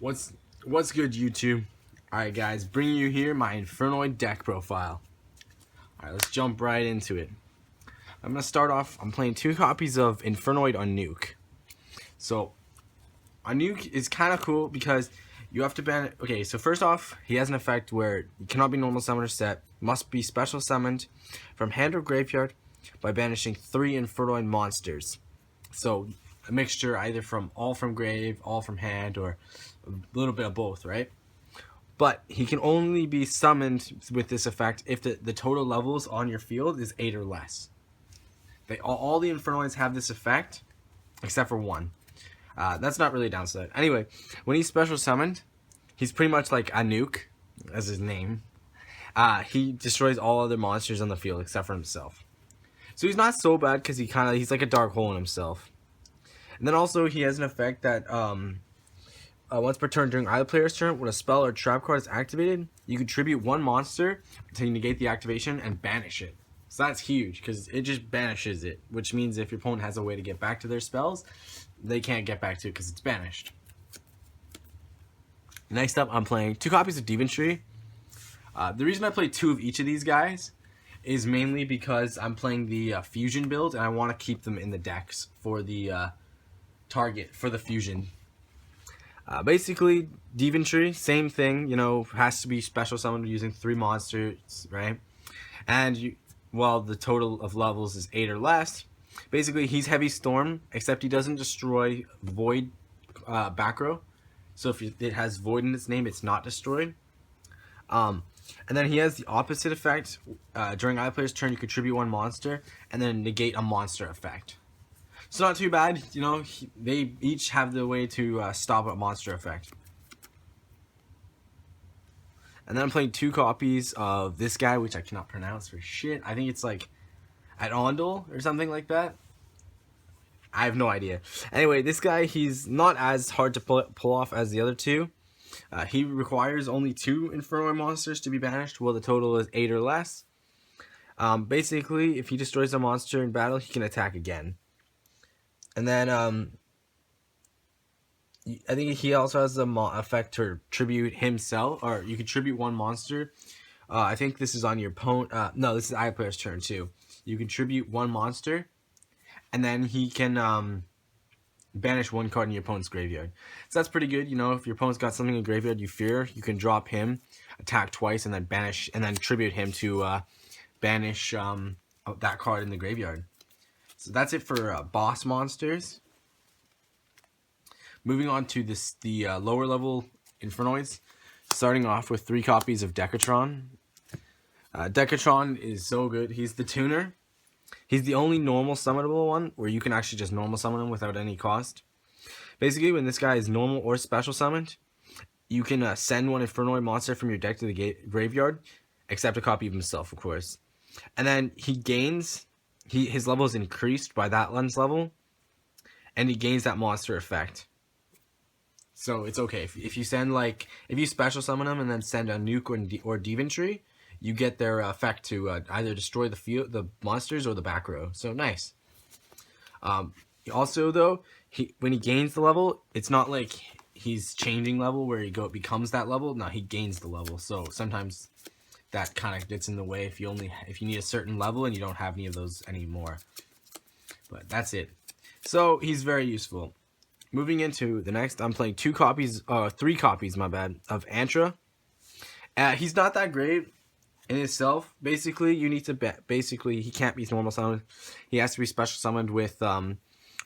What's good, YouTube? Alright guys, bringing you here my Infernoid deck profile. Alright, let's jump right into it. I'm gonna start off, I'm playing 2 copies of Infernoid on Nuke. So on Nuke is kinda cool because you have to ban. Okay, so first off, he has an effect where you cannot be normal summoned or set, must be special summoned from hand or graveyard by banishing 3 Infernoid monsters. So a mixture either from all from grave, all from hand, or a little bit of both, right? But he can only be summoned with this effect if the total levels on your field is 8 or less. All the Infernoids have this effect, except for one. That's not really a downside. Anyway, when he's special summoned, he's pretty much like a nuke, as his name. He destroys all other monsters on the field except for himself. So he's not so bad because he's like a dark hole in himself. And then also he has an effect that once per turn during either player's turn, when a spell or trap card is activated, you contribute 1 monster to negate the activation and banish it. So that's huge because it just banishes it, which means if your opponent has a way to get back to their spells, they can't get back to it because it's banished. Next up, I'm playing 2 copies of Tree. The reason I play 2 of each of these guys is mainly because I'm playing the fusion build and I want to keep them in the decks for the target for the fusion. Basically, Tree, same thing, you know, has to be special summoned using 3 monsters, right? And while the total of levels is 8 or less, basically he's Heavy Storm, except he doesn't destroy Void back row. So if it has Void in its name, it's not destroyed. And then he has the opposite effect. During either player's turn, you contribute 1 monster, and then negate a monster effect. So not too bad, you know, they each have the way to stop a monster effect. And then I'm playing 2 copies of this guy, which I cannot pronounce for shit. I think it's like Adondel or something like that. I have no idea. Anyway, this guy, he's not as hard to pull off as the other 2. He requires only 2 Infernoid monsters to be banished, while the total is 8 or less. Basically, if he destroys a monster in battle, he can attack again. And then, I think he also has the effect to tribute himself, or you can tribute 1 monster. I think this is on your opponent. No, this is either player's turn too. You can tribute 1 monster, and then he can banish 1 card in your opponent's graveyard. So that's pretty good. You know, if your opponent's got something in graveyard you fear, you can drop him, attack twice, and then banish, and then tribute him to banish that card in the graveyard. So that's it for boss monsters. Moving on to the lower level Infernoids, starting off with 3 copies of Decatron. Decatron is so good. He's the tuner. He's the only normal summonable one where you can actually just normal summon him without any cost. Basically, when this guy is normal or special summoned, you can send 1 Infernoid monster from your deck to the graveyard, except a copy of himself, of course. And then he gains, his level is increased by that lens level, and he gains that monster effect. So it's okay if you send if you special summon them and then send a nuke or Tree, you get their effect to either destroy the monsters or the back row. So nice. Also though, when he gains the level, it's not like he's changing level where he becomes that level. No, he gains the level. So sometimes that kind of gets in the way if you need a certain level and you don't have any of those anymore. But that's it. So he's very useful. Moving into the next, I'm playing 3 copies, my bad, of Antra. He's not that great in itself. Basically, you need to he can't be normal summoned. He has to be special summoned with by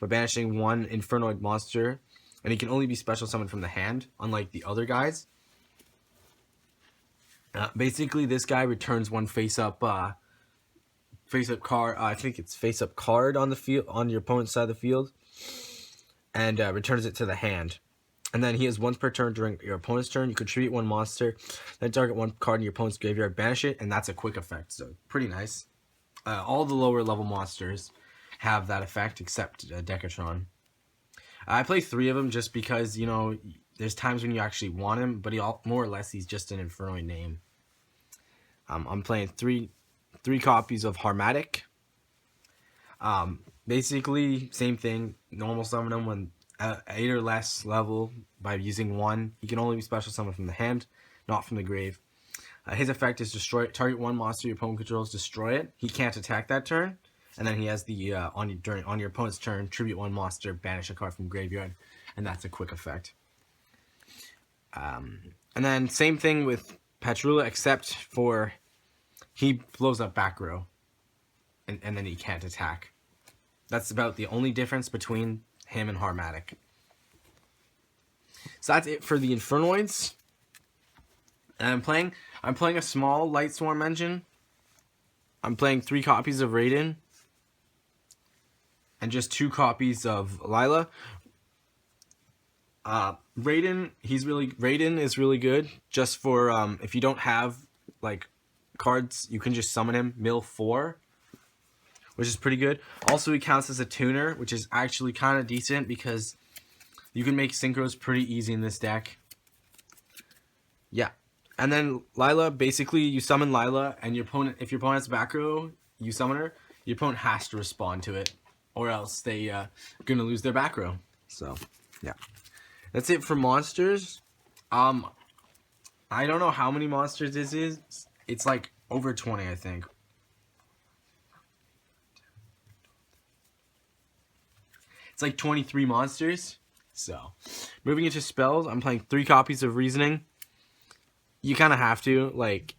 banishing 1 Infernoid monster, and he can only be special summoned from the hand, unlike the other guys. Basically, this guy returns 1 face-up card. I think it's face-up card on the field, on your opponent's side of the field, and returns it to the hand. And then he has once per turn during your opponent's turn. You contribute 1 monster, then target 1 card in your opponent's graveyard, banish it, and that's a quick effect. So pretty nice. All the lower level monsters have that effect except Decatron. I play 3 of them just because, you know, there's times when you actually want him, but more or less he's just an Infernoid name. I'm playing 3 copies of Harmatic. Basically, same thing. Normal summon him when 8 or less level by using 1. He can only be special summoned from the hand, not from the grave. His effect is destroy target 1 monster your opponent controls, destroy it. He can't attack that turn, and then he has the on your opponent's turn, tribute 1 monster, banish a card from graveyard, and that's a quick effect. And then same thing with Petrula, except for he blows up back row, and then he can't attack. That's about the only difference between him and Harmatic. So that's it for the Infernoids. And I'm playing a small Light Swarm engine. I'm playing 3 copies of Raiden and just 2 copies of Lila. Raiden is really good just for if you don't have like cards, you can just summon him mill 4, which is pretty good. Also, he counts as a tuner, which is actually kind of decent because you can make synchros pretty easy in this deck. Yeah. And then Lila, basically you summon Lila, and your opponent, if your opponent has back row, you summon her, your opponent has to respond to it, or else they gonna lose their back row. So yeah, that's it for monsters. I don't know how many monsters this is. It's like over 20, I think. It's like 23 monsters. So moving into spells, I'm playing 3 copies of Reasoning. You kind of have to, like,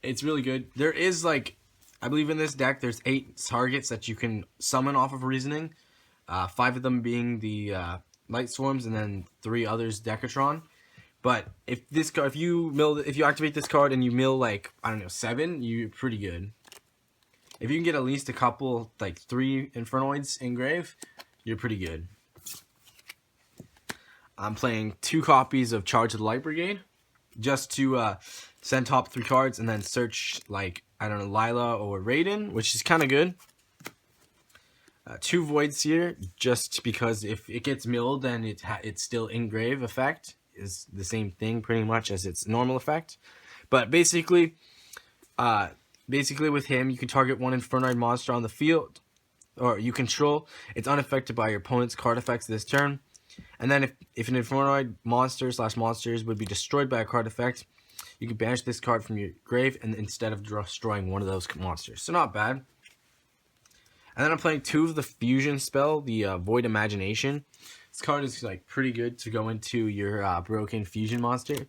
it's really good. There is, like, I believe in this deck, there's 8 targets that you can summon off of Reasoning. 5 of them being the Light Swarms, and then 3 others Decatron. But if this card, if you activate this card and you mill, like, I don't know, 7, you're pretty good. If you can get at least a couple, like 3 Infernoids in grave, you're pretty good. I'm playing 2 copies of Charge of the Light Brigade, just to send top 3 cards and then search, like, I don't know, Lila or Raiden, which is kind of good. 2 Void Seer, just because if it gets milled, then it's still engrave effect. Is the same thing pretty much as its normal effect. But basically with him, you can target 1 Infernoid monster on the field, or you control. It's unaffected by your opponent's card effects this turn. And then if an Infernoid monster/monsters would be destroyed by a card effect, you can banish this card from your grave and instead of destroying one of those monsters. So not bad. And then I'm playing 2 of the fusion spell, the Void Imagination. This card is like pretty good to go into your broken fusion monster.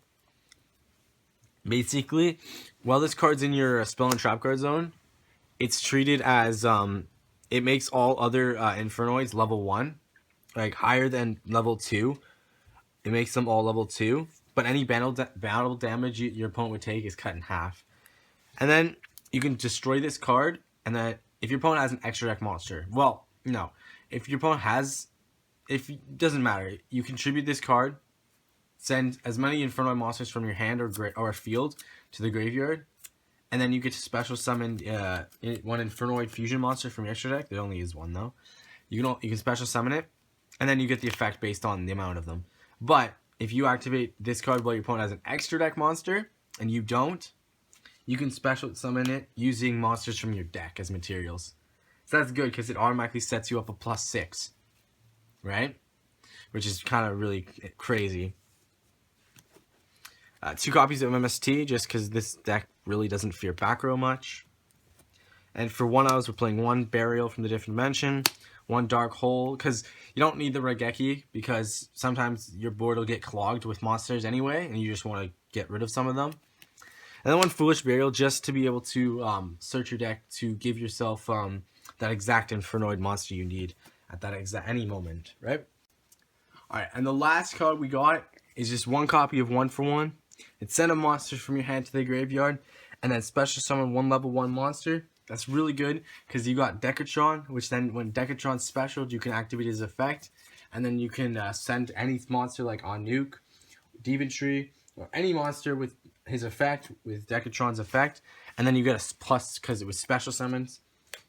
Basically, while this card's in your spell and trap card zone, it's treated as it makes all other Infernoids level 1. Like higher than level 2, it makes them all level 2. But any battle damage your opponent would take is cut in half. And then you can destroy this card. And then if your opponent has an extra deck monster, well, no, if your opponent has, doesn't matter. You contribute this card, send as many Inferno monsters from your hand or field to the graveyard, and then you get to special summon 1 Infernoid fusion monster from your extra deck. There only is 1 though. You can special summon it. And then you get the effect based on the amount of them. But if you activate this card while your opponent has an extra deck monster, and you don't, you can special summon it using monsters from your deck as materials. So that's good because it automatically sets you up a +6. Right? Which is kind of really crazy. 2 copies of MST, just because this deck really doesn't fear back row much. And for 1 hours, we're playing 1 Burial from the Different Dimension, 1 Dark Hole, because you don't need the Regeki, because sometimes your board will get clogged with monsters anyway, and you just want to get rid of some of them. And then 1 Foolish Burial, just to be able to search your deck to give yourself that exact Infernoid monster you need at that any moment, right? Alright, and the last card we got is just 1 copy of 1 for 1. It's send a monster from your hand to the graveyard, and then special summon 1 level 1 monster. That's really good because you got Decatron, which then when Decatron's special, you can activate his effect, and then you can send any monster like on Nuke, Deventry, or any monster with his effect, with Decatron's effect, and then you get a plus because it was special summons.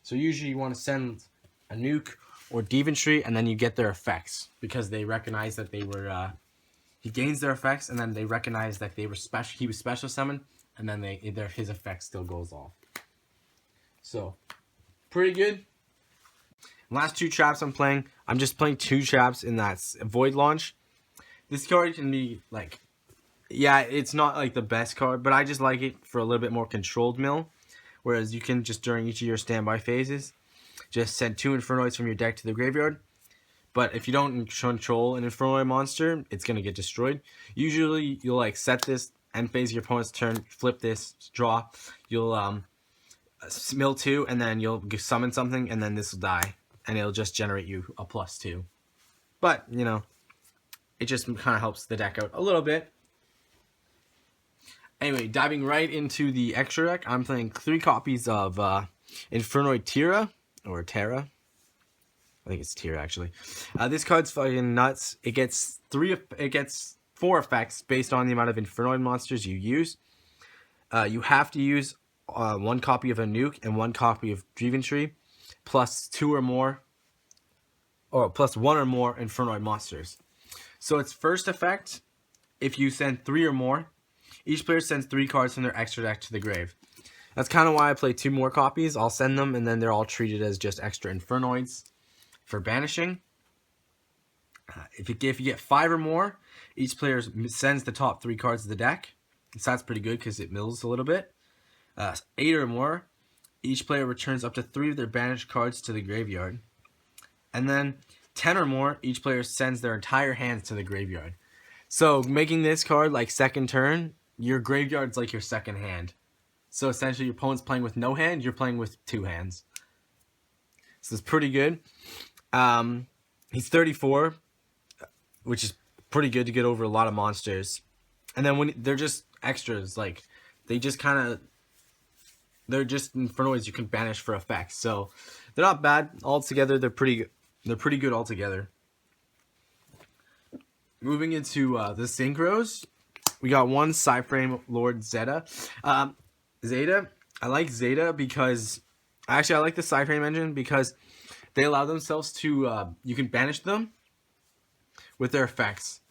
So usually you want to send a Nuke or Deventry, and then you get their effects because they recognize that they were. He gains their effects, and then they recognize that they were special. He was special summoned, and then his effect still goes off. So, pretty good. Last 2 traps I'm playing, I'm just playing 2 traps in that Void Launch. This card can be like, yeah, it's not like the best card, but I just like it for a little bit more controlled mill. Whereas you can just during each of your standby phases, just send 2 Infernoids from your deck to the graveyard. But if you don't control an Infernoid monster, it's going to get destroyed. Usually, you'll like set this end phase of your opponent's turn, flip this, draw. You'll mill 2, and then you'll summon something, and then this will die. And it'll just generate you a +2. But, you know, it just kind of helps the deck out a little bit. Anyway, diving right into the extra deck, I'm playing 3 copies of Infernoid Tira, or Terra. I think it's Tira, actually. This card's fucking nuts. It gets 4 effects based on the amount of Infernoid monsters you use. You have to use 1 copy of a nuke and 1 copy of Driven Tree, plus 2 or more, or plus 1 or more Infernoid monsters. So its first effect, if you send 3 or more, each player sends 3 cards from their extra deck to the grave. That's kind of why I play 2 more copies. I'll send them, and then they're all treated as just extra Infernoids for banishing. If you get 5 or more, each player sends the top 3 cards of the deck. So that's pretty good because it mills a little bit. 8 or more, each player returns up to 3 of their banished cards to the graveyard. And then 10 or more, each player sends their entire hands to the graveyard. So making this card like second turn, your graveyard's like your second hand. So essentially your opponent's playing with no hand, you're playing with 2 hands. So it's pretty good. He's 34, which is pretty good to get over a lot of monsters. And then when they're just extras, like they're just Infernoids you can banish for effects. So they're not bad altogether. They're pretty good altogether. Moving into the synchros, we got 1 Psyframe Lord Zeta. Zeta, I like Zeta because I like the Psyframe engine because they allow themselves to you can banish them with their effects,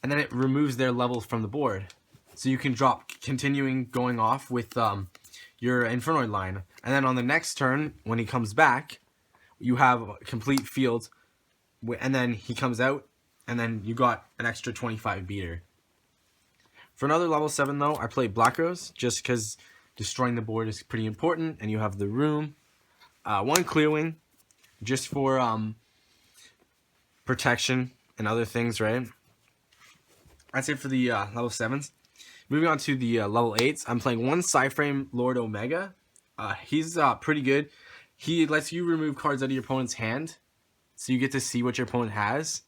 and then it removes their levels from the board. So you can drop continuing going off with your Infernoid line, and then on the next turn when he comes back, you have a complete field, and then he comes out, and then you got an extra 25 beater. For another level 7 though, I play Black Rose just because destroying the board is pretty important, and you have the room. 1 Clearwing just for protection and other things, right? That's it for the level 7s. Moving on to the level 8s, I'm playing 1 Psyframe Lord Omega. He's pretty good. He lets you remove cards out of your opponent's hand, so you get to see what your opponent has.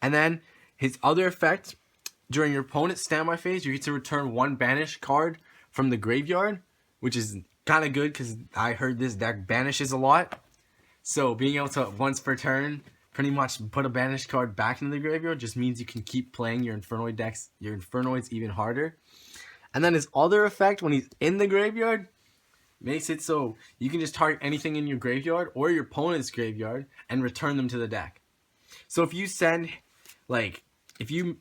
And then his other effect, during your opponent's standby phase, you get to return 1 banished card from the graveyard, which is kind of good because I heard this deck banishes a lot. So being able to, once per turn, pretty much put a banished card back into the graveyard just means you can keep playing your Infernoid decks, your Infernoids even harder. And then his other effect, when he's in the graveyard, makes it so you can just target anything in your graveyard or your opponent's graveyard and return them to the deck. So if you send, like,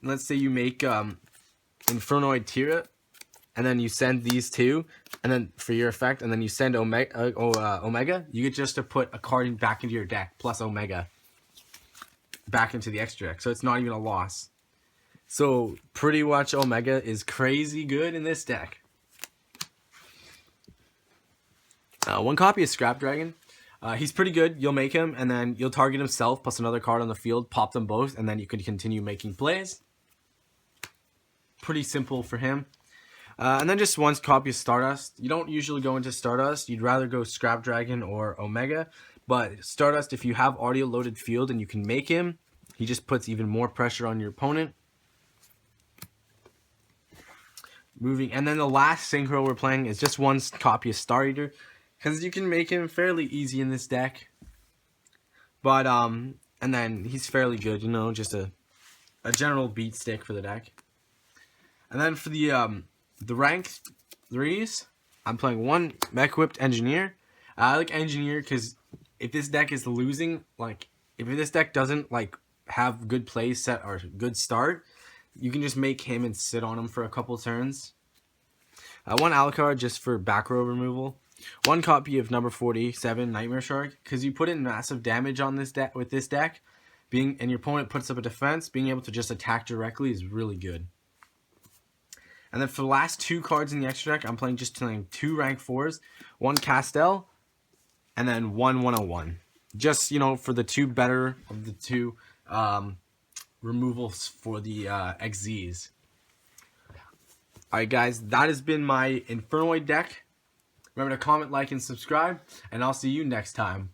let's say you make Infernoid Tira, and then you send these 2, and then for your effect, and then you send Omega, you get just to put a card back into your deck, plus Omega, back into the extra deck. So it's not even a loss. So pretty much Omega is crazy good in this deck. 1 copy of Scrap Dragon. He's pretty good. You'll make him, and then you'll target himself, plus another card on the field, pop them both, and then you can continue making plays. Pretty simple for him. And then just 1 copy of Stardust. You don't usually go into Stardust. You'd rather go Scrap Dragon or Omega. But Stardust, if you have already a loaded field and you can make him, he just puts even more pressure on your opponent. And then the last synchro we're playing is just 1 copy of Star Eater, because you can make him fairly easy in this deck. But and then he's fairly good, you know, just a general beat stick for the deck. And then for the rank 3s, I'm playing 1 Mech-Whipped Engineer. I like Engineer because if this deck is losing, like, if this deck doesn't, like, have good play set or good start, you can just make him and sit on him for a couple turns. 1 Alucard just for back row removal. 1 copy of number 47 Nightmare Shark, because you put in massive damage on this deck with this deck. And your opponent puts up a defense, being able to just attack directly is really good. And then for the last 2 cards in the extra deck, I'm playing 2 rank 4s, 1 Castel, and then 1 101. Just, you know, for the 2 better of the 2 removals for the XZs. Alright guys, that has been my Infernoid deck. Remember to comment, like, and subscribe, and I'll see you next time.